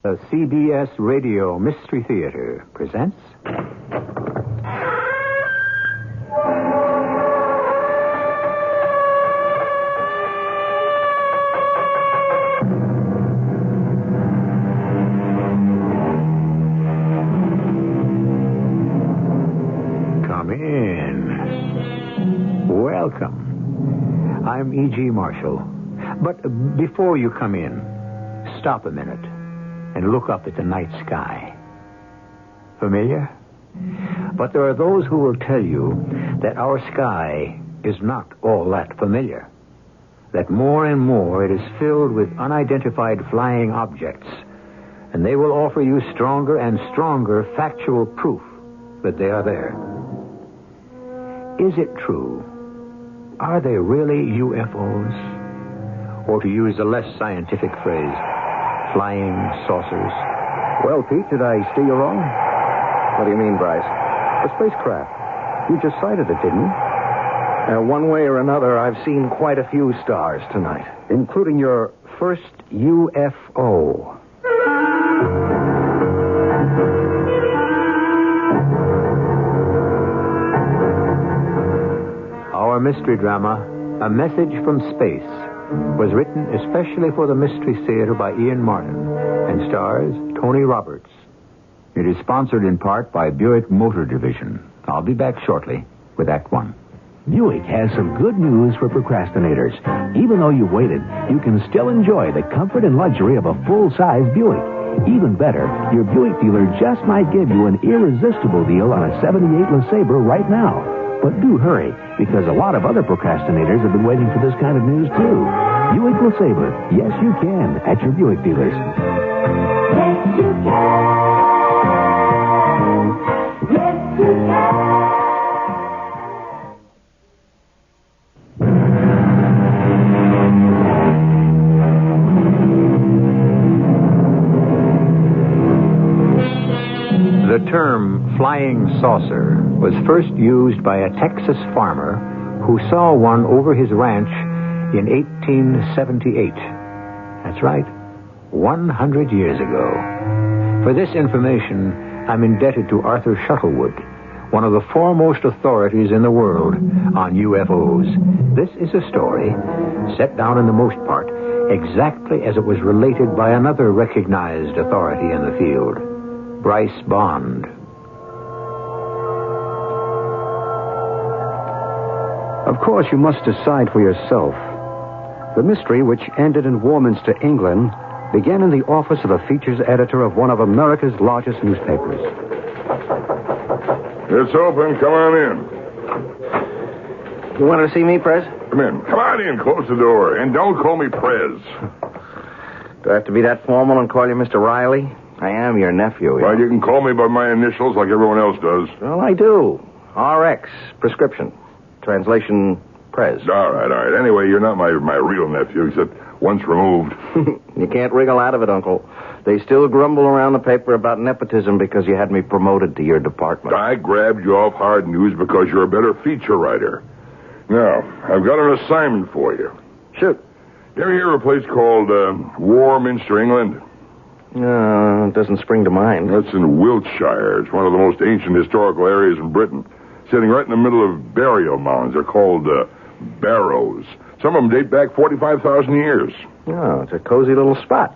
The CBS Radio Mystery Theater presents... Come in. Welcome. I'm E.G. Marshall. But before you come in, stop a minute and look up at the night sky. Familiar? But there are those who will tell you that our sky is not all that familiar. That more and more it is filled with unidentified flying objects, and they will offer you stronger and stronger factual proof that they are there. Is it true? Are they really UFOs? Or to use a less scientific phrase, flying saucers? Well, Pete, did I steer you wrong? What do you mean, Bryce? A spacecraft. You just sighted it, didn't you? One way or another, I've seen quite a few stars tonight. Including your first UFO. Our mystery drama, A Message from Space, was written especially for the Mystery Theater by Ian Martin and stars Tony Roberts. It is sponsored in part by Buick Motor Division. I'll be back shortly with Act One. Buick has some good news for procrastinators. Even though you waited, you can still enjoy the comfort and luxury of a full-size Buick. Even better, your Buick dealer just might give you an irresistible deal on a 78 LeSabre right now. But do hurry, because a lot of other procrastinators have been waiting for this kind of news, too. Buick LeSabre. Yes, you can at your Buick dealers. Yes, you can. Yes, you can. The term flying saucer was first used by a Texas farmer who saw one over his ranch in 1878. That's right, 100 years ago. For this information, I'm indebted to Arthur Shuttlewood, one of the foremost authorities in the world on UFOs. This is a story set down in the most part exactly as it was related by another recognized authority in the field, Bryce Bond. Of course, you must decide for yourself. The mystery, which ended in Warminster, England, began in the office of the features editor of one of America's largest newspapers. It's open. Come on in. You wanted to see me, Prez? Come in. Come on in. Close the door. And don't call me Prez. Do I have to be that formal and call you Mr. Riley? I am your nephew. Well, you can call me by my initials like everyone else does. Well, I do. RX, prescription. Translation, Prez. All right. Anyway, you're not my real nephew, except once removed. You can't wriggle out of it, Uncle. They still grumble around the paper about nepotism because you had me promoted to your department. I grabbed you off hard news because you're a better feature writer. Now, I've got an assignment for you. Shoot. You ever hear of a place called Warminster, England? It doesn't spring to mind. That's in Wiltshire. It's one of the most ancient historical areas in Britain. Sitting right in the middle of burial mounds. They're called barrows. Some of them date back 45,000 years. Oh, it's a cozy little spot.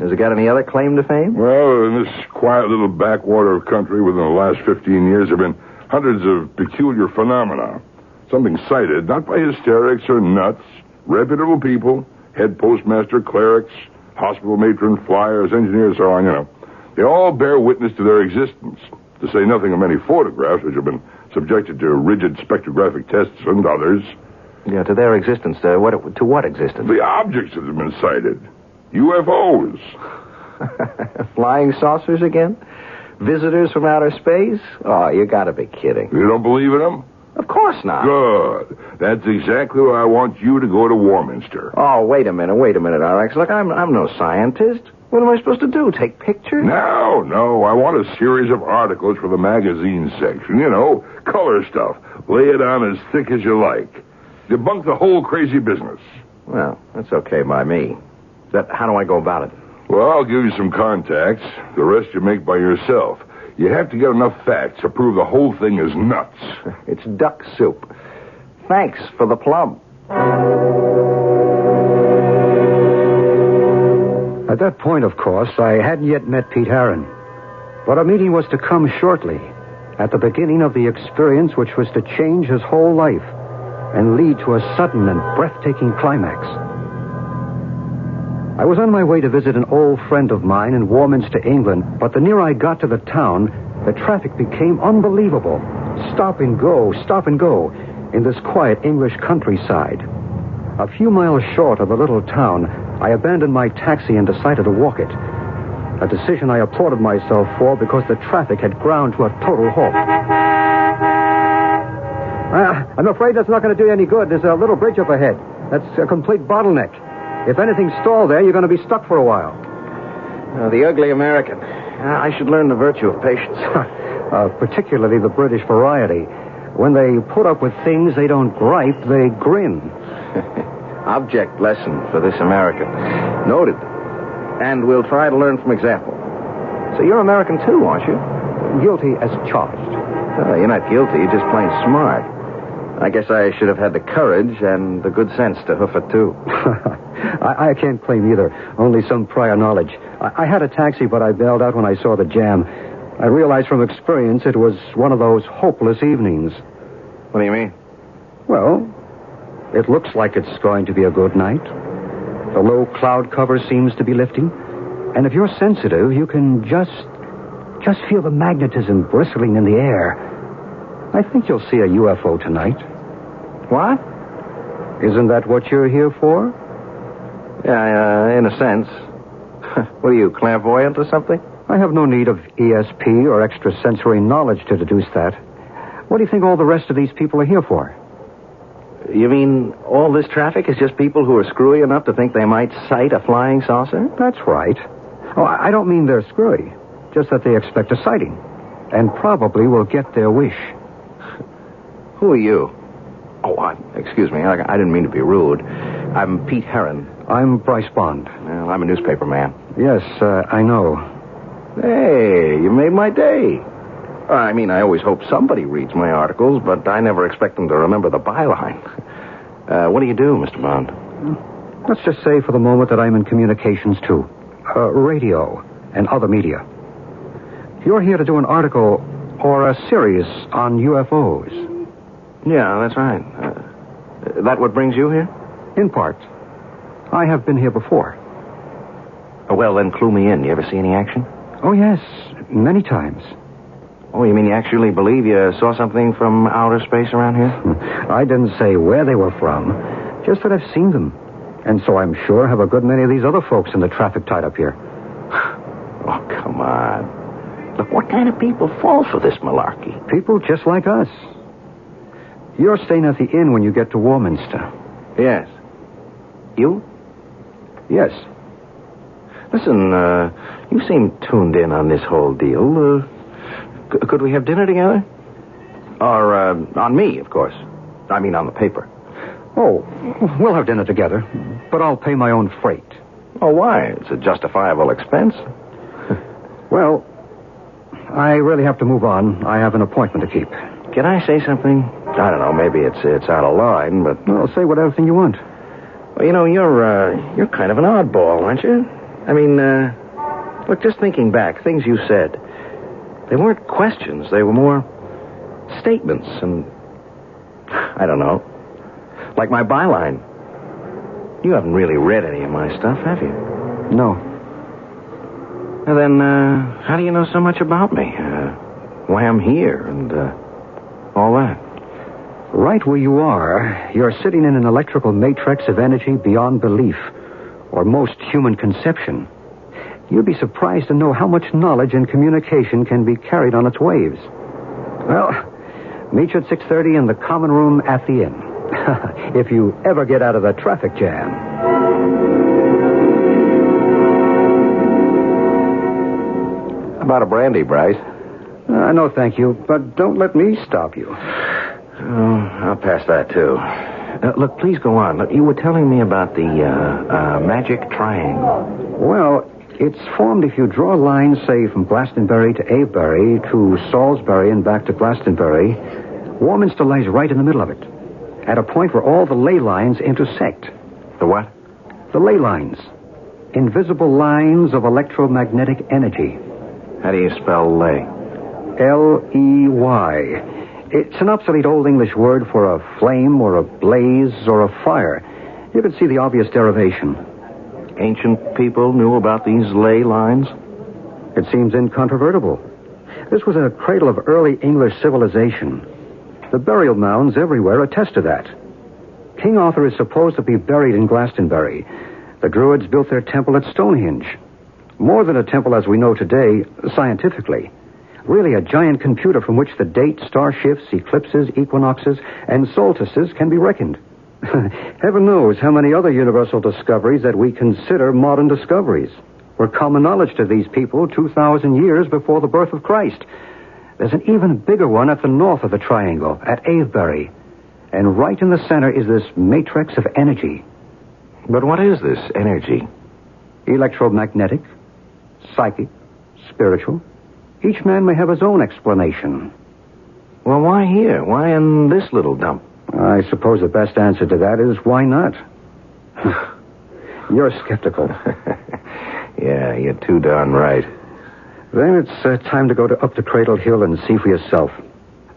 Has it got any other claim to fame? Well, in this quiet little backwater country within the last 15 years, there have been hundreds of peculiar phenomena. Something cited, not by hysterics or nuts, reputable people, head postmaster, clerics, hospital matron, flyers, engineers, so on, you know. They all bear witness to their existence, to say nothing of many photographs which have been subjected to rigid spectrographic tests and others. Yeah, to their existence. To what existence? The objects that have been cited. UFOs. Flying saucers again? Visitors from outer space? Oh, you gotta be kidding. You don't believe in them? Of course not. Good. That's exactly why I want you to go to Warminster. Oh, wait a minute, RX. Look, I'm no scientist. What am I supposed to do? Take pictures? No. I want a series of articles for the magazine section. You know, color stuff. Lay it on as thick as you like. Debunk the whole crazy business. Well, that's okay by me. How do I go about it? Well, I'll give you some contacts. The rest you make by yourself. You have to get enough facts to prove the whole thing is nuts. It's duck soup. Thanks for the plum. At that point, of course, I hadn't yet met Pete Heron. But a meeting was to come shortly, at the beginning of the experience which was to change his whole life and lead to a sudden and breathtaking climax. I was on my way to visit an old friend of mine in Warminster, England, but the nearer I got to the town, the traffic became unbelievable. Stop and go in this quiet English countryside. A few miles short of the little town, I abandoned my taxi and decided to walk it. A decision I applauded myself for because the traffic had ground to a total halt. I'm afraid that's not going to do you any good. There's a little bridge up ahead. That's a complete bottleneck. If anything's stalled there, you're going to be stuck for a while. The ugly American. I should learn the virtue of patience. Particularly the British variety. When they put up with things, they don't gripe, they grin. Object lesson for this American. Noted. And we'll try to learn from example. So you're American too, aren't you? Guilty as charged. You're not guilty, you're just plain smart. I guess I should have had the courage and the good sense to hoof it too. I can't claim either, only some prior knowledge. I had a taxi, but I bailed out when I saw the jam. I realized from experience it was one of those hopeless evenings. What do you mean? Well, it looks like it's going to be a good night. The low cloud cover seems to be lifting. And if you're sensitive, you can just feel the magnetism bristling in the air. I think you'll see a UFO tonight. What? Isn't that what you're here for? Yeah, in a sense. What are you, clairvoyant or something? I have no need of ESP or extrasensory knowledge to deduce that. What do you think all the rest of these people are here for? You mean all this traffic is just people who are screwy enough to think they might sight a flying saucer? That's right. Oh, I don't mean they're screwy. Just that they expect a sighting. And probably will get their wish. Who are you? Oh, excuse me. I didn't mean to be rude. I'm Pete Heron. I'm Bryce Bond. Well, I'm a newspaper man. Yes, I know. Hey, you made my day. I mean, I always hope somebody reads my articles, but I never expect them to remember the byline. What do you do, Mr. Bond? Let's just say for the moment that I'm in communications, too. Radio and other media. You're here to do an article or a series on UFOs. Yeah, that's right. That what brings you here? In part. I have been here before. Oh, well, then clue me in. You ever see any action? Oh, yes. Many times. Oh, you mean you actually believe you saw something from outer space around here? I didn't say where they were from. Just that I've seen them. And so I'm sure have a good many of these other folks in the traffic tied up here. Oh, come on. Look, what kind of people fall for this malarkey? People just like us. You're staying at the inn when you get to Warminster. Yes. You? Yes. Listen, you seem tuned in on this whole deal. Could we have dinner together? Or, on me, of course. I mean, on the paper. Oh, we'll have dinner together, but I'll pay my own freight. Oh, why? It's a justifiable expense. Well, I really have to move on. I have an appointment to keep. Can I say something? I don't know, maybe it's out of line, but... Well, say whatever thing you want. Well, you know, you're kind of an oddball, aren't you? I mean, look, just thinking back, things you said, they weren't questions. They were more statements, and I don't know. Like my byline. You haven't really read any of my stuff, have you? No. Well, then, how do you know so much about me? Why I'm here and all that? Right where you are, you're sitting in an electrical matrix of energy beyond belief, or most human conception. You'd be surprised to know how much knowledge and communication can be carried on its waves. Well, meet you at 6:30 in the common room at the inn. If you ever get out of the traffic jam. How about a brandy, Bryce? No, thank you, but don't let me stop you. Oh, I'll pass that, too. Look, please go on. Look, you were telling me about the magic triangle. Well, It's formed if you draw lines, say, from Glastonbury to Avebury to Salisbury and back to Glastonbury. Warminster lies right in the middle of it, at a point where all the ley lines intersect. The what? The ley lines. Invisible lines of electromagnetic energy. How do you spell ley? Ley. It's an obsolete Old English word for a flame or a blaze or a fire. You can see the obvious derivation. Ancient people knew about these ley lines? It seems incontrovertible. This was a cradle of early English civilization. The burial mounds everywhere attest to that. King Arthur is supposed to be buried in Glastonbury. The Druids built their temple at Stonehenge. More than a temple as we know today, scientifically. Really a giant computer from which the date, star shifts, eclipses, equinoxes, and solstices can be reckoned. Heaven knows how many other universal discoveries that we consider modern discoveries were common knowledge to these people 2,000 years before the birth of Christ. There's an even bigger one at the north of the triangle, at Avebury. And right in the center is this matrix of energy. But what is this energy? Electromagnetic, psychic, spiritual. Each man may have his own explanation. Well, why here? Why in this little dump? I suppose the best answer to that is why not? You're skeptical. Yeah, you're too darn right. Then it's time to go up to Cradle Hill and see for yourself.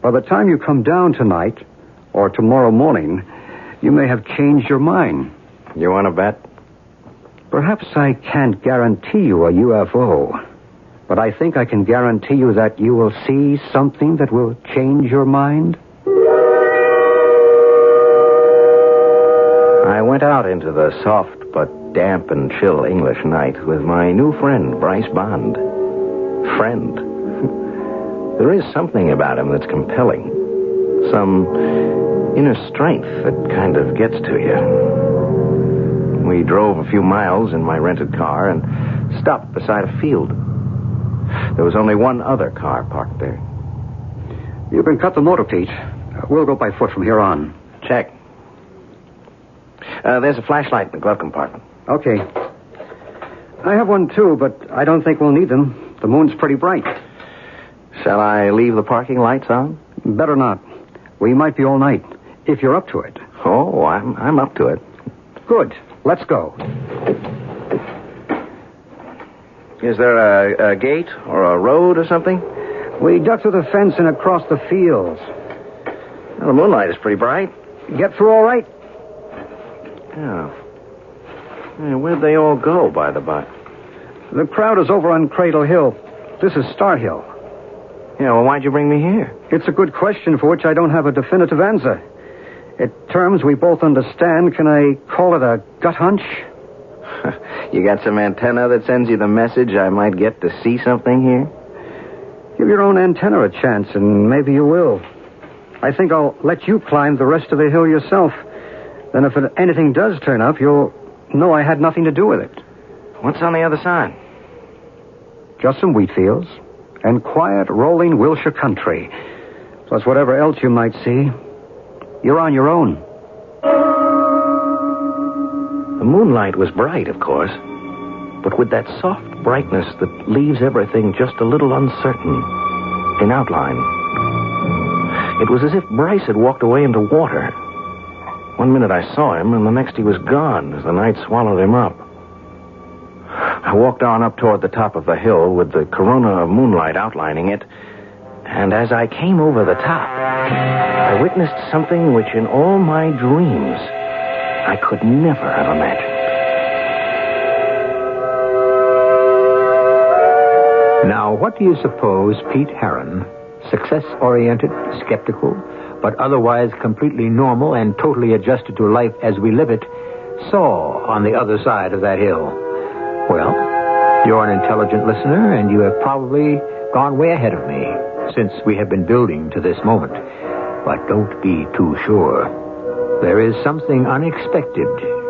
By the time you come down tonight, or tomorrow morning, you may have changed your mind. You want to bet? Perhaps I can't guarantee you a UFO, but I think I can guarantee you that you will see something that will change your mind. I went out into the soft but damp and chill English night with my new friend, Bryce Bond. Friend. There is something about him that's compelling. Some inner strength that kind of gets to you. We drove a few miles in my rented car and stopped beside a field. There was only one other car parked there. You can cut the motor, Pete. We'll go by foot from here on. Check. There's a flashlight in the glove compartment. Okay. I have one, too, but I don't think we'll need them. The moon's pretty bright. Shall I leave the parking lights on? Better not. We might be all night, if you're up to it. Oh, I'm up to it. Good. Let's go. Is there a gate or a road or something? We duck through the fence and across the fields. Well, the moonlight is pretty bright. Get through all right? Yeah. Where'd they all go, by the by? The crowd is over on Cradle Hill. This is Star Hill. Yeah, well, why'd you bring me here? It's a good question for which I don't have a definitive answer. In terms we both understand, can I call it a gut hunch? You got some antenna that sends you the message I might get to see something here? Give your own antenna a chance, and maybe you will. I think I'll let you climb the rest of the hill yourself. Then if anything does turn up, you'll know I had nothing to do with it. What's on the other side? Just some wheat fields and quiet, rolling Wilshire country. Plus whatever else you might see. You're on your own. The moonlight was bright, of course, but with that soft brightness that leaves everything just a little uncertain in outline. It was as if Bryce had walked away into water. One minute I saw him, and the next he was gone as the night swallowed him up. I walked on up toward the top of the hill with the corona of moonlight outlining it, and as I came over the top, I witnessed something which in all my dreams I could never have imagined. Now, what do you suppose Pete Heron, success-oriented, skeptical, but otherwise completely normal and totally adjusted to life as we live it, saw on the other side of that hill? Well, you're an intelligent listener, and you have probably gone way ahead of me since we have been building to this moment. But don't be too sure. There is something unexpected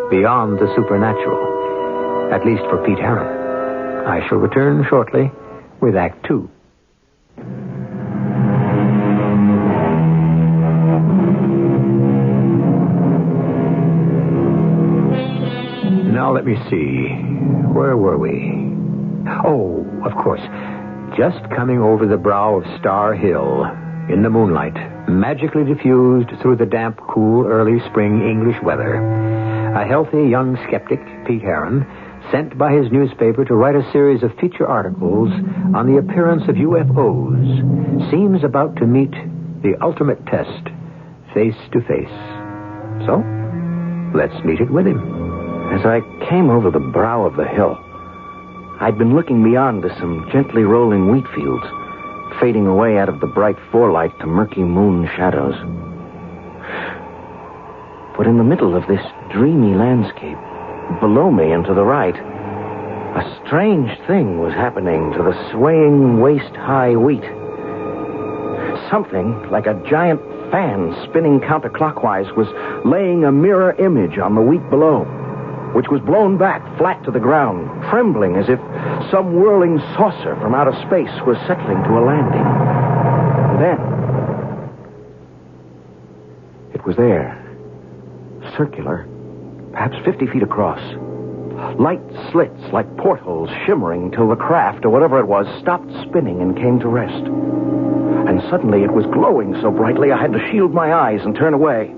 beyond the supernatural, at least for Pete Heron. I shall return shortly with Act 2. Now let me see. Where were we? Oh, of course. Just coming over the brow of Star Hill in the moonlight, magically diffused through the damp, cool, early spring English weather, a healthy young skeptic, Pete Heron, sent by his newspaper to write a series of feature articles on the appearance of UFOs, seems about to meet the ultimate test, face to face. So, let's meet it with him. As I came over the brow of the hill, I'd been looking beyond to some gently rolling wheat fields, fading away out of the bright forelight to murky moon shadows. But in the middle of this dreamy landscape, below me and to the right, a strange thing was happening to the swaying waist-high wheat. Something like a giant fan spinning counterclockwise was laying a mirror image on the wheat below, which was blown back flat to the ground, trembling as if some whirling saucer from outer space was settling to a landing. And then, it was there, circular, perhaps 50 feet across. Light slits like portholes shimmering till the craft, or whatever it was, stopped spinning and came to rest. And suddenly it was glowing so brightly I had to shield my eyes and turn away.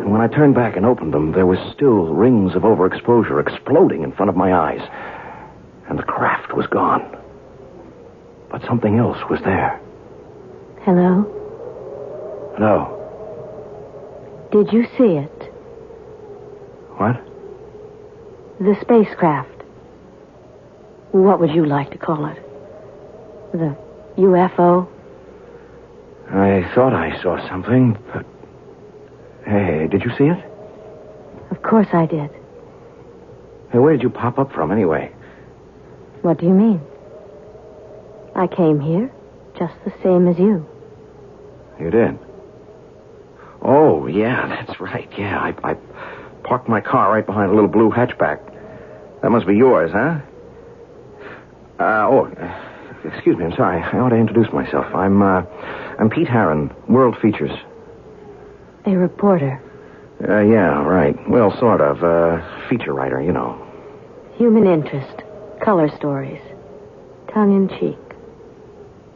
And when I turned back and opened them, there was still rings of overexposure exploding in front of my eyes. And the craft was gone. But something else was there. Hello? No. Did you see it? What? The spacecraft. What would you like to call it? The UFO? I thought I saw something, but... Hey, did you see it? Of course I did. Hey, where did you pop up from, anyway? What do you mean? I came here just the same as you. You did? Oh, yeah, that's right. Yeah, I parked my car right behind a little blue hatchback. That must be yours, huh? Excuse me, I'm sorry. I ought to introduce myself. I'm Pete Heron, World Features. A reporter. Yeah, right. Well, sort of. Feature writer, you know. Human interest. Color stories. Tongue-in-cheek.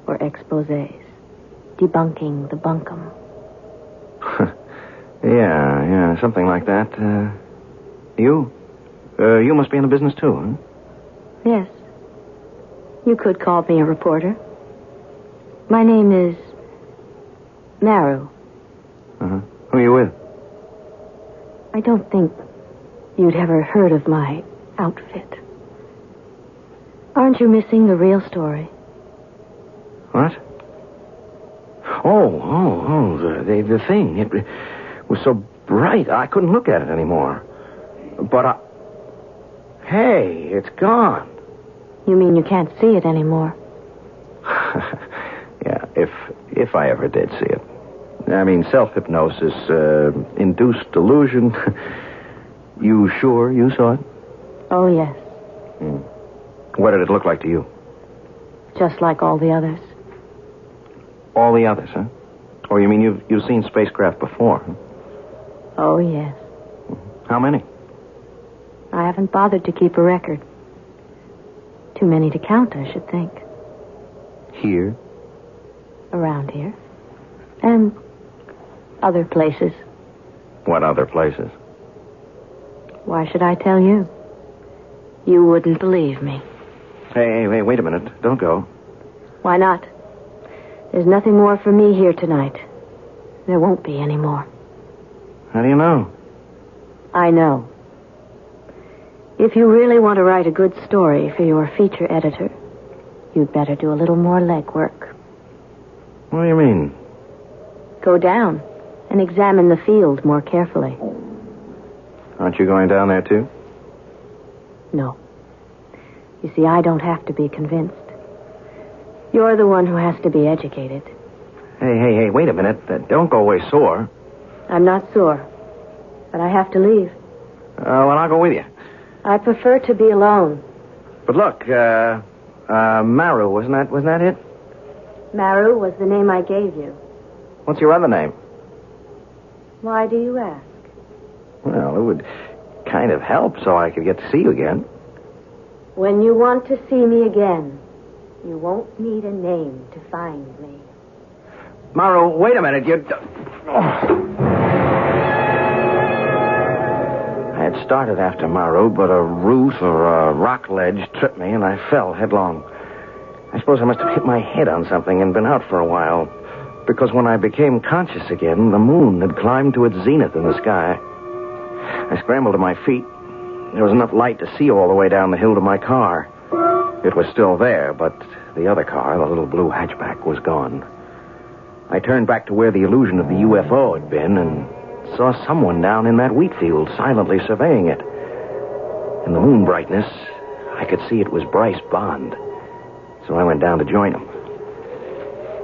Or exposés. Debunking the bunkum. Yeah, something like that. You must be in the business, too, huh? Yes. You could call me a reporter. My name is Maru. Uh-huh. Who are you with? I don't think you'd ever heard of my outfit. Aren't you missing the real story? What? Oh, the thing. It was so bright, I couldn't look at it anymore. But hey, it's gone. You mean you can't see it anymore? Yeah, if I ever did see it. I mean, self-hypnosis, induced delusion. You sure you saw it? Oh, yes. What did it look like to you? Just like all the others. All the others, huh? Oh, you mean you've seen spacecraft before, huh? Oh, yes. How many? I haven't bothered to keep a record. Too many to count, I should think. Here? Around here. And other places. What other places? Why should I tell you? You wouldn't believe me. Hey, wait a minute. Don't go. Why not? There's nothing more for me here tonight. There won't be any more. How do you know? I know. If you really want to write a good story for your feature editor, you'd better do a little more legwork. What do you mean? Go down and examine the field more carefully. Aren't you going down there, too? No. You see, I don't have to be convinced. You're the one who has to be educated. Hey, wait a minute. Don't go away sore. I'm not sore, but I have to leave. Well, I'll go with you. I prefer to be alone. But look, Maru, wasn't that it? Maru was the name I gave you. What's your other name? Why do you ask? Well, it would kind of help so I could get to see you again. When you want to see me again, you won't need a name to find me. Maru, wait a minute. I had started after Maru, but a root or a rock ledge tripped me, and I fell headlong. I suppose I must have hit my head on something and been out for a while, because when I became conscious again, the moon had climbed to its zenith in the sky. I scrambled to my feet. There was enough light to see all the way down the hill to my car. It was still there, but the other car, the little blue hatchback, was gone. I turned back to where the illusion of the UFO had been and saw someone down in that wheat field silently surveying it. In the moon brightness, I could see it was Bryce Bond. So I went down to join him.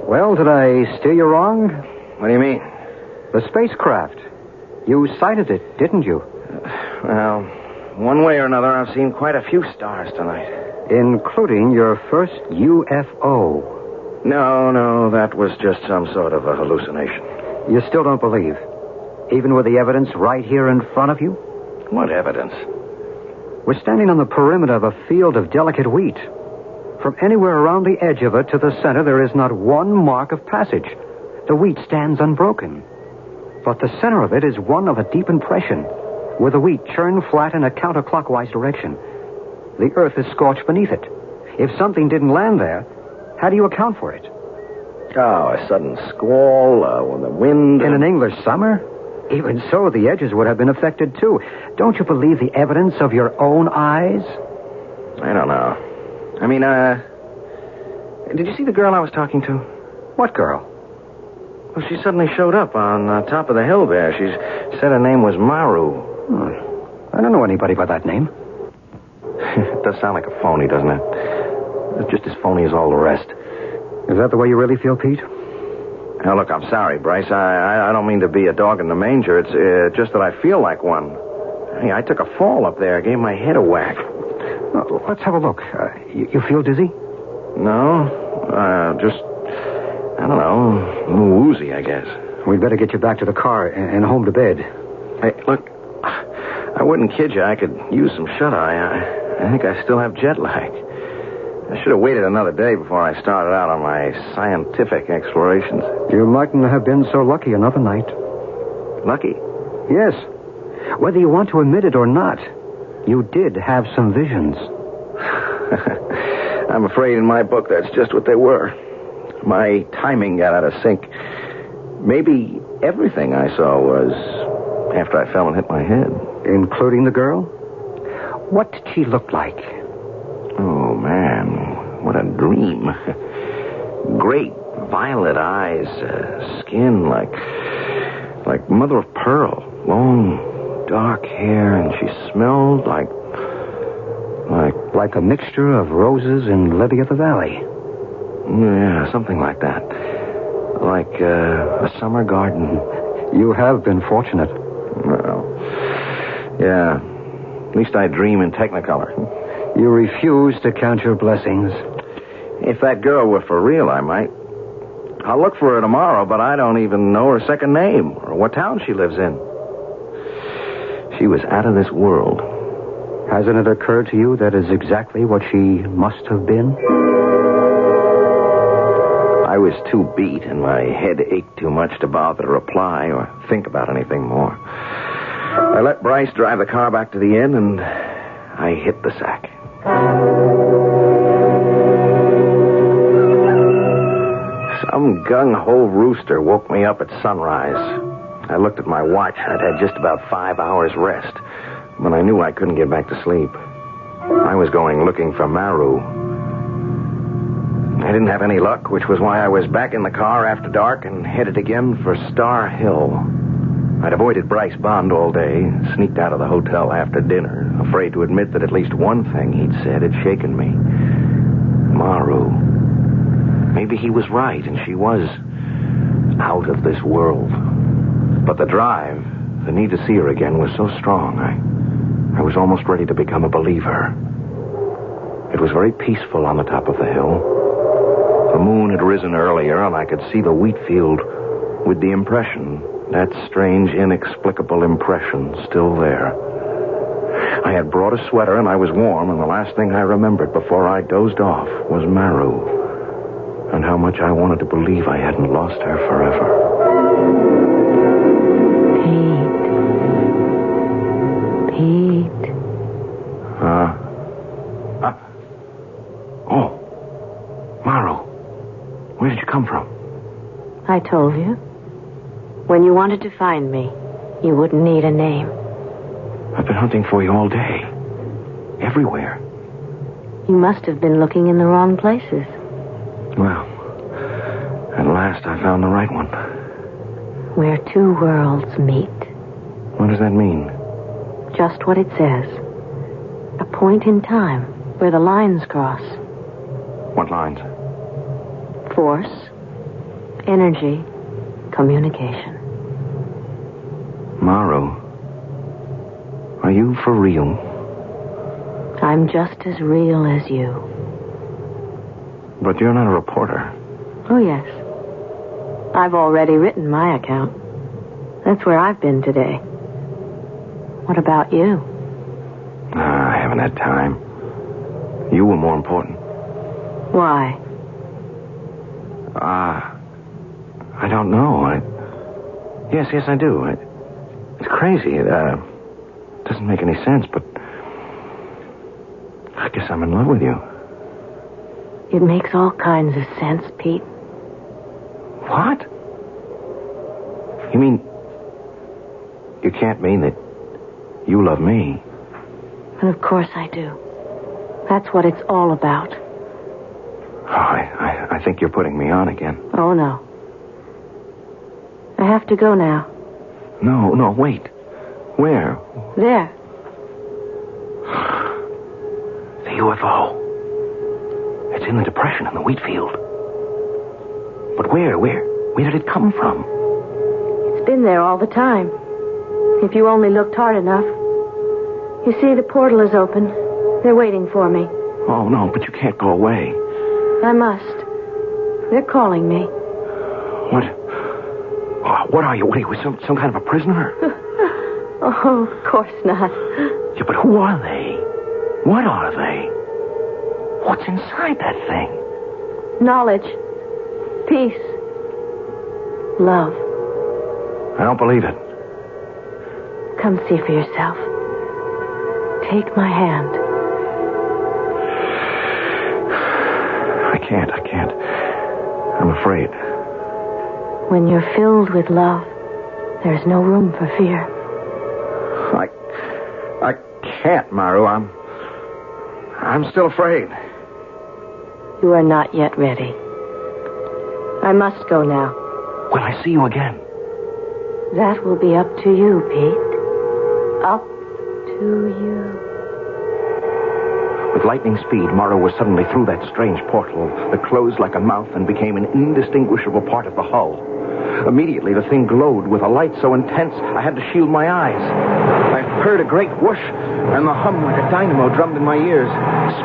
Well, did I steer you wrong? What do you mean? The spacecraft. You sighted it, didn't you? Well, one way or another, I've seen quite a few stars tonight. Including your first UFO. No, that was just some sort of a hallucination. You still don't believe? Even with the evidence right here in front of you? What evidence? We're standing on the perimeter of a field of delicate wheat. From anywhere around the edge of it to the center, there is not one mark of passage. The wheat stands unbroken. But the center of it is one of a deep impression, with the wheat churned flat in a counterclockwise direction. The earth is scorched beneath it. If something didn't land there, how do you account for it? Oh, a sudden squall, when the wind... In an English summer? Even so, the edges would have been affected, too. Don't you believe the evidence of your own eyes? I don't know. I mean, did you see the girl I was talking to? What girl? Well, she suddenly showed up on top of the hill there. She said her name was Maru. I don't know anybody by that name. It does sound like a phony, doesn't it? It's just as phony as all the rest. Is that the way you really feel, Pete? Now, look, I'm sorry, Bryce. I don't mean to be a dog in the manger. It's just that I feel like one. Hey, I took a fall up there. I gave my head a whack. Oh, let's have a look. You feel dizzy? No. Just, I don't know, a little woozy, I guess. We'd better get you back to the car and home to bed. Hey, look, I wouldn't kid you. I could use some shut-eye. I think I still have jet lag. I should have waited another day before I started out on my scientific explorations. You mightn't have been so lucky another night. Lucky? Yes. Whether you want to admit it or not, you did have some visions. I'm afraid in my book that's just what they were. My timing got out of sync. Maybe everything I saw was after I fell and hit my head. Including the girl? What did she look like? Oh, man, what a dream. Great violet eyes, skin like mother of pearl, long, dark hair, and she smelled like a mixture of roses and lily of the valley. Yeah, something like that. Like a summer garden. You have been fortunate. Well, yeah. At least I dream in Technicolor. You refuse to count your blessings. If that girl were for real, I might. I'll look for her tomorrow, but I don't even know her second name or what town she lives in. She was out of this world. Hasn't it occurred to you that is exactly what she must have been? I was too beat and my head ached too much to bother to reply or think about anything more. I let Bryce drive the car back to the inn and I hit the sack. Some gung-ho rooster woke me up at sunrise. I looked at my watch. I'd had just about 5 hours rest, but I knew I couldn't get back to sleep. I was going looking for Maru. I didn't have any luck, which was why I was back in the car after dark and headed again for Star Hill. I'd avoided Bryce Bond all day, sneaked out of the hotel after dinner, afraid to admit that at least one thing he'd said had shaken me. Maru. Maybe he was right, and she was out of this world. But the drive, the need to see her again, was so strong, I was almost ready to become a believer. It was very peaceful on the top of the hill. The moon had risen earlier, and I could see the wheat field with the impression, that strange, inexplicable impression, still there. I had brought a sweater and I was warm, and the last thing I remembered before I dozed off was Maru, and how much I wanted to believe I hadn't lost her forever. Pete. Oh. Maru, where did you come from? I told you. When you wanted to find me, you wouldn't need a name. I've been hunting for you all day. Everywhere. You must have been looking in the wrong places. Well, at last I found the right one. Where two worlds meet. What does that mean? Just what it says. A point in time where the lines cross. What lines? Force, energy, communication. Maru, are you for real? I'm just as real as you. But you're not a reporter. Oh, yes. I've already written my account. That's where I've been today. What about you? I haven't had time. You were more important. Why? I don't know. Yes, I do. It's crazy. It doesn't make any sense, but I guess I'm in love with you. It makes all kinds of sense, Pete. What? You mean... You can't mean that you love me? And of course I do. That's what it's all about. Oh, I think you're putting me on again. Oh, no. I have to go now. No, wait. Where? There. The UFO. It's in the depression in the wheat field. But where did it come from? It's been there all the time. If you only looked hard enough. You see, the portal is open. They're waiting for me. Oh, no, but you can't go away. I must. They're calling me. What are you? What are you, some kind of a prisoner? Oh, of course not. Yeah, but who are they? What are they? What's inside that thing? Knowledge. Peace. Love. I don't believe it. Come see for yourself. Take my hand. I can't. I'm afraid. When you're filled with love, there's no room for fear. I can't, Maru. I'm still afraid. You are not yet ready. I must go now. Will I see you again? That will be up to you, Pete. Up to you. With lightning speed, Maru was suddenly through that strange portal that closed like a mouth and became an indistinguishable part of the hull. Immediately, the thing glowed with a light so intense I had to shield my eyes. I heard a great whoosh, and the hum like a dynamo drummed in my ears,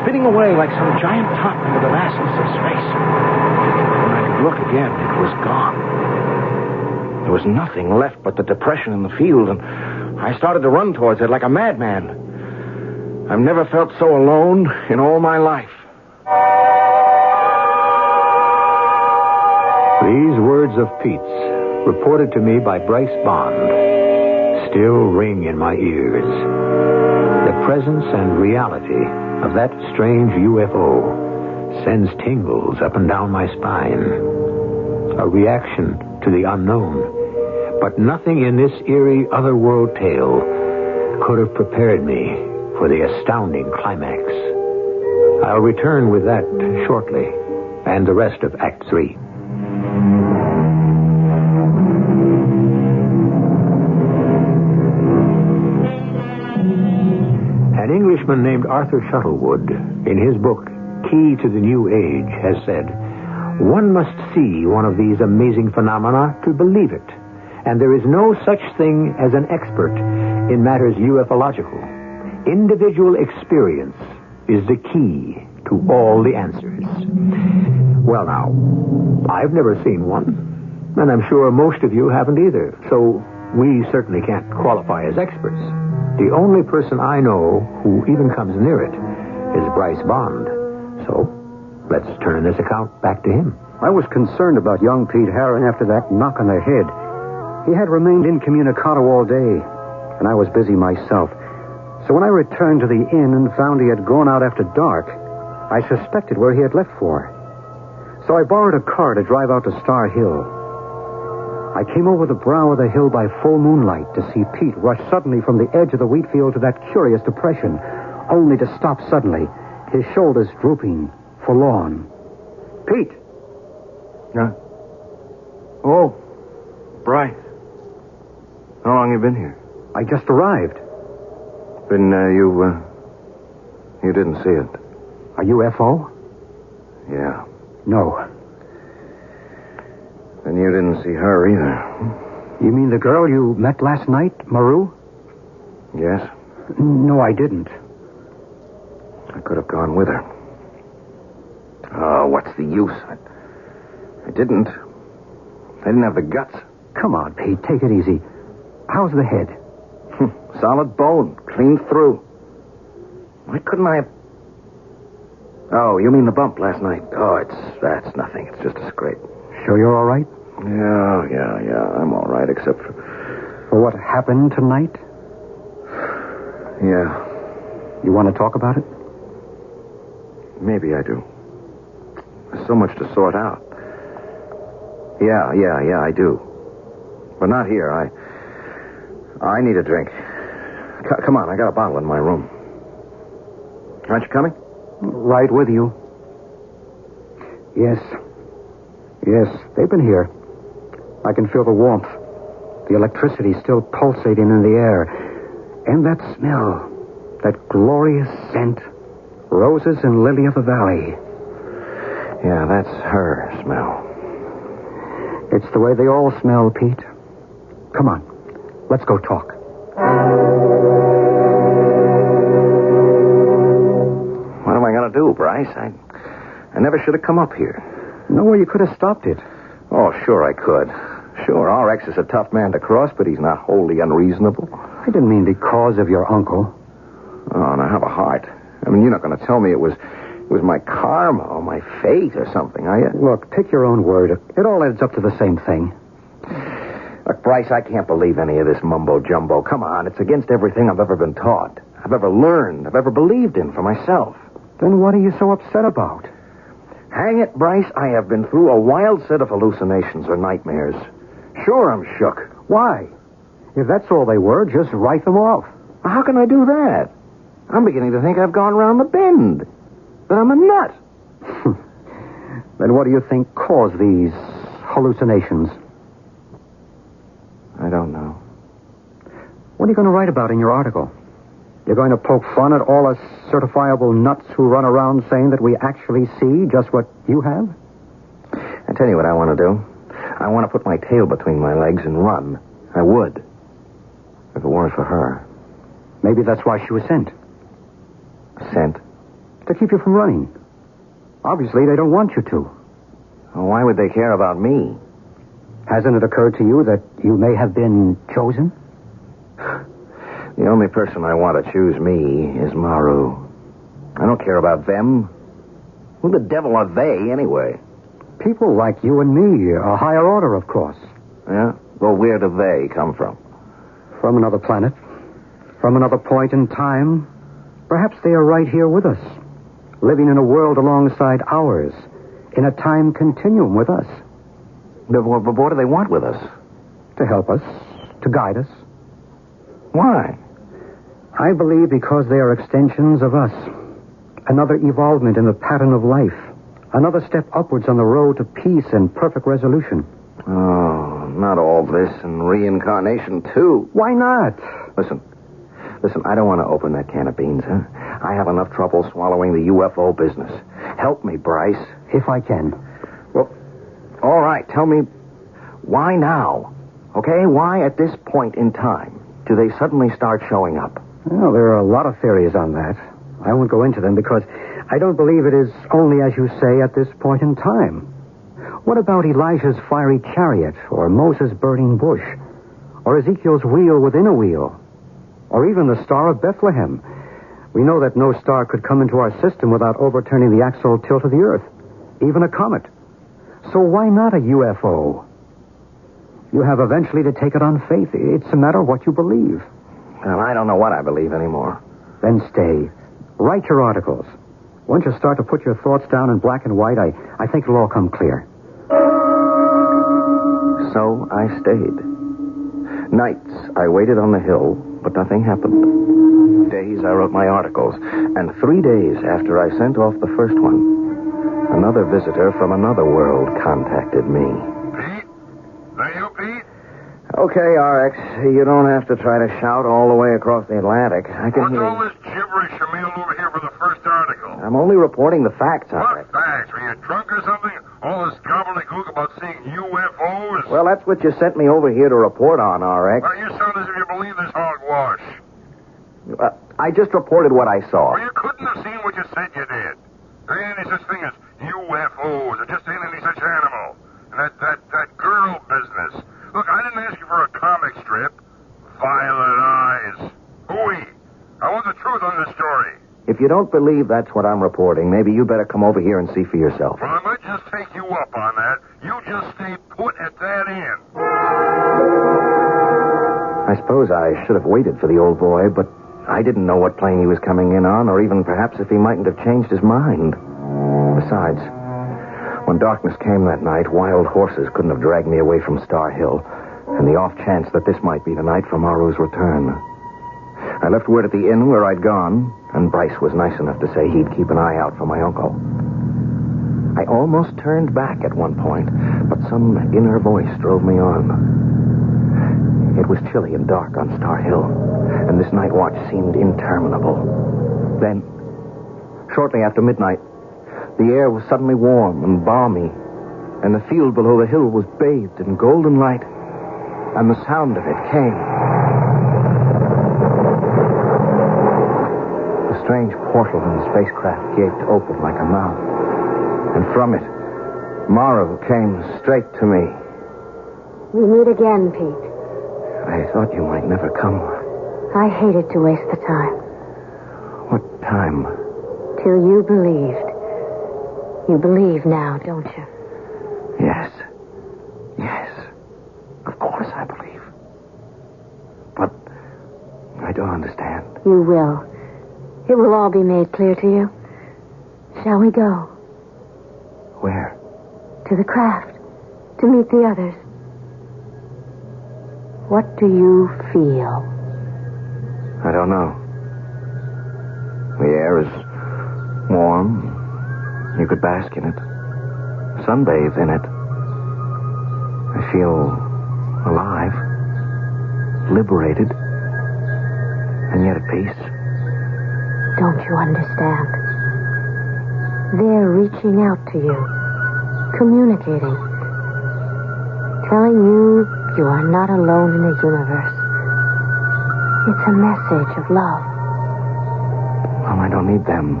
spinning away like some giant top into the vastness of space. When I could look again, it was gone. There was nothing left but the depression in the field, and I started to run towards it like a madman. I've never felt so alone in all my life. These words of Pete's, reported to me by Bryce Bond, still ring in my ears. The presence and reality of that strange UFO sends tingles up and down my spine. A reaction to the unknown. But nothing in this eerie otherworld tale could have prepared me for the astounding climax. I'll return with that shortly, and the rest of Act 3. An Englishman named Arthur Shuttlewood, in his book, Key to the New Age, has said, "One must see one of these amazing phenomena to believe it, and there is no such thing as an expert in matters ufological. Individual experience is the key to all the answers." Well, now, I've never seen one, and I'm sure most of you haven't either, so we certainly can't qualify as experts. The only person I know who even comes near it is Bryce Bond. So, let's turn this account back to him. I was concerned about young Pete Herron after that knock on the head. He had remained incommunicado all day, and I was busy myself. So when I returned to the inn and found he had gone out after dark, I suspected where he had left for. So I borrowed a car to drive out to Star Hill. I came over the brow of the hill by full moonlight to see Pete rush suddenly from the edge of the wheat field to that curious depression, only to stop suddenly, his shoulders drooping, forlorn. Pete! Yeah? Oh, Bryce. How long you been here? I just arrived. Then, you didn't see it. A UFO? Yeah. No. And you didn't see her either. You mean the girl you met last night, Maru? Yes? No, I didn't. I could have gone with her. Oh, what's the use? I didn't. I didn't have the guts. Come on, Pete, take it easy. How's the head? Solid bone, clean through. Why couldn't I have... Oh, you mean the bump last night? Oh, that's nothing. It's just a scrape. Sure you're all right? Yeah. I'm all right, except for... For what happened tonight? Yeah. You want to talk about it? Maybe I do. There's so much to sort out. Yeah, I do. But not here. I need a drink. Come on, I got a bottle in my room. Aren't you coming? Right with you. Yes, they've been here. I can feel the warmth. The electricity still pulsating in the air. And that smell. That glorious scent. Roses and lily of the valley. Yeah, that's her smell. It's the way they all smell, Pete. Come on, let's go talk. What am I going to do, Bryce? I never should have come up here. No way you could have stopped it. Oh, sure I could. Sure, our ex is a tough man to cross, but he's not wholly unreasonable. I didn't mean because of your uncle. Oh, now have a heart. I mean, you're not going to tell me it was my karma or my fate or something, are you? Look, pick your own word. It all adds up to the same thing. Look, Bryce, I can't believe any of this mumbo-jumbo. Come on, it's against everything I've ever been taught, I've ever learned, I've ever believed in for myself. Then what are you so upset about? Hang it, Bryce, I have been through a wild set of hallucinations or nightmares. Sure, I'm shook. Why? If that's all they were, just write them off. How can I do that? I'm beginning to think I've gone round the bend. That I'm a nut. Then what do you think caused these hallucinations? I don't know. What are you going to write about in your article? You're going to poke fun at all us certifiable nuts who run around saying that we actually see just what you have? I tell you what I want to do. I want to put my tail between my legs and run. I would. If it weren't for her. Maybe that's why she was sent. Sent? To keep you from running. Obviously, they don't want you to. Well, why would they care about me? Hasn't it occurred to you that you may have been chosen? The only person I want to choose me is Maru. I don't care about them. Who the devil are they, anyway? People like you and me, a higher order, of course. Yeah? Well, where do they come from? From another planet. From another point in time. Perhaps they are right here with us. Living in a world alongside ours. In a time continuum with us. But what do they want with us? To help us. To guide us. Why? I believe because they are extensions of us. Another evolvement in the pattern of life. Another step upwards on the road to peace and perfect resolution. Oh, not all this and reincarnation, too. Why not? Listen, I don't want to open that can of beans, huh? I have enough trouble swallowing the UFO business. Help me, Bryce. If I can. Well, all right, tell me, why now? Okay, why at this point in time do they suddenly start showing up? Well, there are a lot of theories on that. I won't go into them because I don't believe it is only, as you say, at this point in time. What about Elijah's fiery chariot, or Moses' burning bush, or Ezekiel's wheel within a wheel, or even the Star of Bethlehem. We know that no star could come into our system without overturning the axial tilt of the Earth, even a comet. So why not a UFO? You have eventually to take it on faith. It's a matter of what you believe. Well, I don't know what I believe anymore. Then stay. Write your articles. Once you start to put your thoughts down in black and white, I think it'll all come clear. So I stayed. Nights, I waited on the hill, but nothing happened. Days, I wrote my articles. And 3 days after I sent off the first one, another visitor from another world contacted me. Pete? Are you Pete? Okay, RX, you don't have to try to shout all the way across the Atlantic. I can What's hear all this gibberish you mailed over here for the first article? I'm only reporting the facts, RX. What facts? Were you drunk or something? All this gobbledygook about seeing UFOs? Well, that's what you sent me over here to report on, RX. Well, you sound as if you believe this hogwash. I just reported what I saw. Well, you couldn't have seen what you said you did. There ain't any such thing as UFOs. There just ain't any such animal. And that girl business. Look, I didn't ask you for a comic strip. Violet eyes. Hooey. I want the truth on this story. If you don't believe that's what I'm reporting, maybe you better come over here and see for yourself. Well, I might just take you up on that. You just stay put at that end. I suppose I should have waited for the old boy, but I didn't know what plane he was coming in on, or even perhaps if he mightn't have changed his mind. Besides, when darkness came that night, wild horses couldn't have dragged me away from Star Hill, and the off chance that this might be the night for Maru's return. I left word at the inn where I'd gone, and Bryce was nice enough to say he'd keep an eye out for my uncle. I almost turned back at one point, but some inner voice drove me on. It was chilly and dark on Star Hill, and this night watch seemed interminable. Then, shortly after midnight, the air was suddenly warm and balmy, and the field below the hill was bathed in golden light, and the sound of it came. The strange portal in the spacecraft gaped open like a mouth, and from it, Maru came straight to me. We meet again, Pete. I thought you might never come. I hated to waste the time. What time? Till you believed. You believe now, don't you? Yes. Yes. Of course I believe. But I don't understand. You will. It will all be made clear to you. Shall we go? Where? To the craft. To meet the others. What do you feel? I don't know. The air is warm. You could bask in it. Sunbathe in it. I feel alive. Liberated. And yet at peace. Don't you understand? They're reaching out to you. Communicating. Telling you you are not alone in the universe. It's a message of love. Well, I don't need them.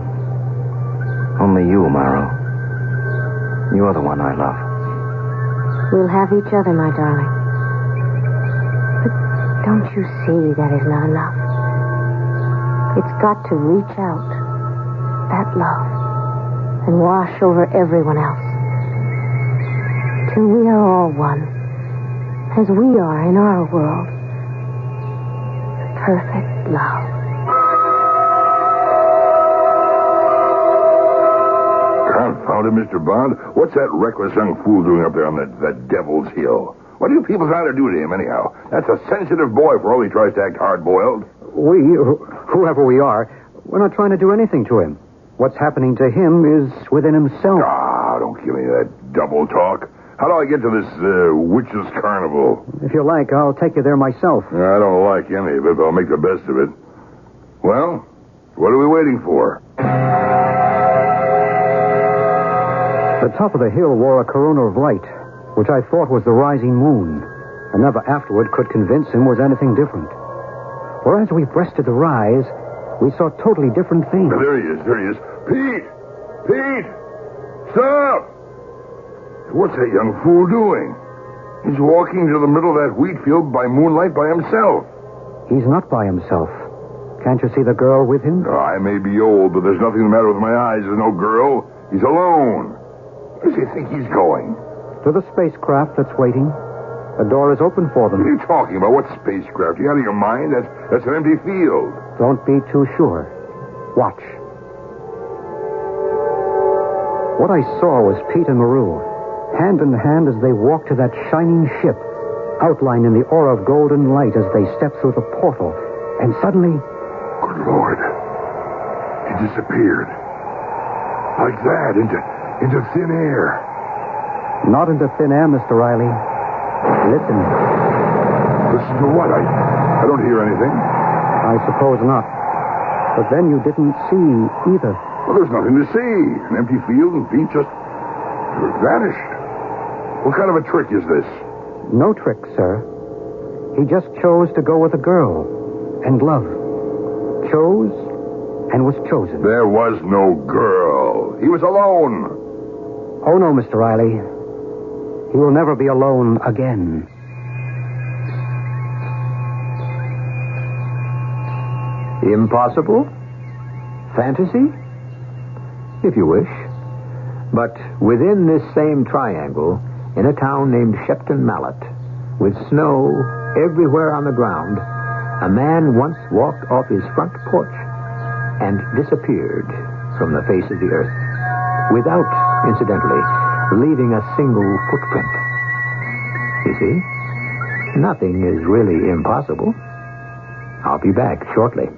Only you, Maru. You're the one I love. We'll have each other, my darling. But don't you see that is not enough? It's got to reach out, that love, and wash over everyone else. Till we are all one, as we are in our world. Perfect love. Confound it, Mr. Bond. What's that reckless young fool doing up there on that Devil's Hill? What are you people trying to do to him, anyhow? That's a sensitive boy for all he tries to act hard-boiled. We, whoever we are, we're not trying to do anything to him. What's happening to him is within himself. Ah, don't give me that double talk. How do I get to this witches' carnival? If you like, I'll take you there myself. I don't like any of it, but I'll make the best of it. Well, what are we waiting for? The top of the hill wore a corona of light, which I thought was the rising moon, and never afterward could convince him was anything different. For as we breasted the rise, we saw totally different things. There he is. Pete! Pete! Stop! What's that young fool doing? He's walking to the middle of that wheat field by moonlight by himself. He's not by himself. Can't you see the girl with him? Oh, I may be old, but there's nothing the matter with my eyes. There's no girl. He's alone. Where does he think he's going? To the spacecraft that's waiting. The door is open for What them. are you talking about? What spacecraft? You out of your mind? That's an empty field. Don't be too sure. Watch. What I saw was Pete and Maru, hand in hand as they walked to that shining ship, outlined in the aura of golden light as they stepped through the portal. And suddenly... Good Lord. He disappeared. Like that, into thin air. Not into thin air, Mr. Riley. Listen. Listen to what? I don't hear anything. I suppose not. But then you didn't see either. Well, there's nothing to see. An empty field and Pete just vanished. What kind of a trick is this? No trick, sir. He just chose to go with a girl and love. Chose and was chosen. There was no girl. He was alone. Oh, no, Mr. Riley. He will never be alone again. Impossible? Fantasy? If you wish. But within this same triangle, in a town named Shepton Mallet, with snow everywhere on the ground, a man once walked off his front porch and disappeared from the face of the earth, without, incidentally, leaving a single footprint. You see, nothing is really impossible. I'll be back shortly.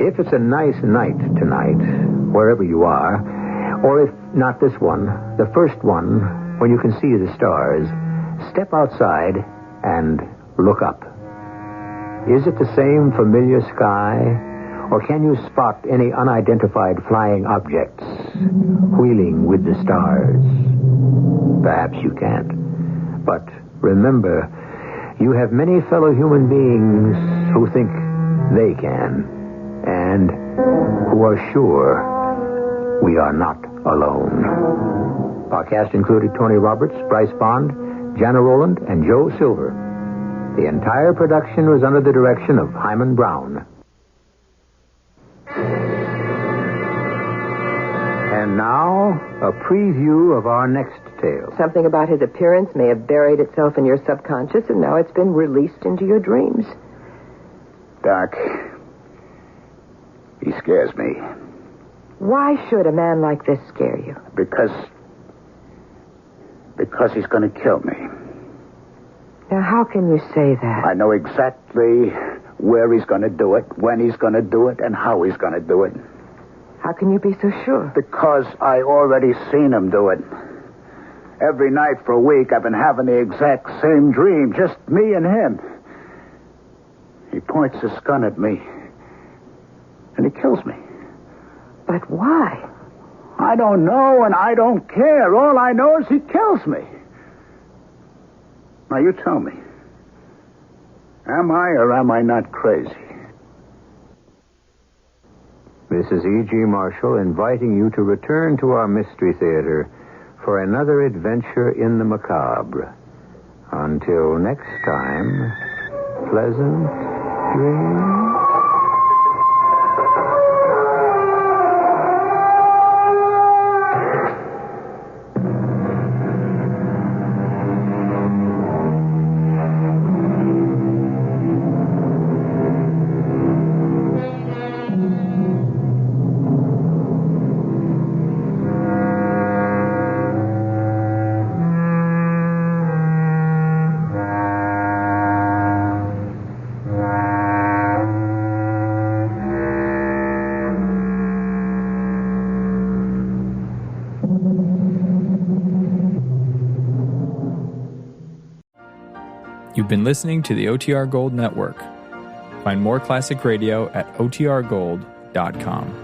If it's a nice night tonight, wherever you are, or if not this one, the first one, when you can see the stars, step outside and look up. Is it the same familiar sky, or can you spot any unidentified flying objects wheeling with the stars? Perhaps you can't. But remember, you have many fellow human beings who think they can, and who are sure we are not alone. Our cast included Tony Roberts, Bryce Bond, Jana Rowland, and Joe Silver. The entire production was under the direction of Hyman Brown. And now, a preview of our next tale. Something about his appearance may have buried itself in your subconscious, and now it's been released into your dreams. Doc, he scares me. Why should a man like this scare you? Because he's going to kill me. Now, how can you say that? I know exactly where he's going to do it, when he's going to do it, and how he's going to do it. How can you be so sure? Because I already seen him do it. Every night for a week, I've been having the exact same dream, just me and him. He points his gun at me, and he kills me. But why? I don't know, and I don't care. All I know is he kills me. Now, you tell me. Am I or am I not crazy? This is E.G. Marshall inviting you to return to our Mystery Theater for another adventure in the macabre. Until next time, pleasant dreams. You've been listening to the OTR Gold Network. Find more classic radio at otrgold.com.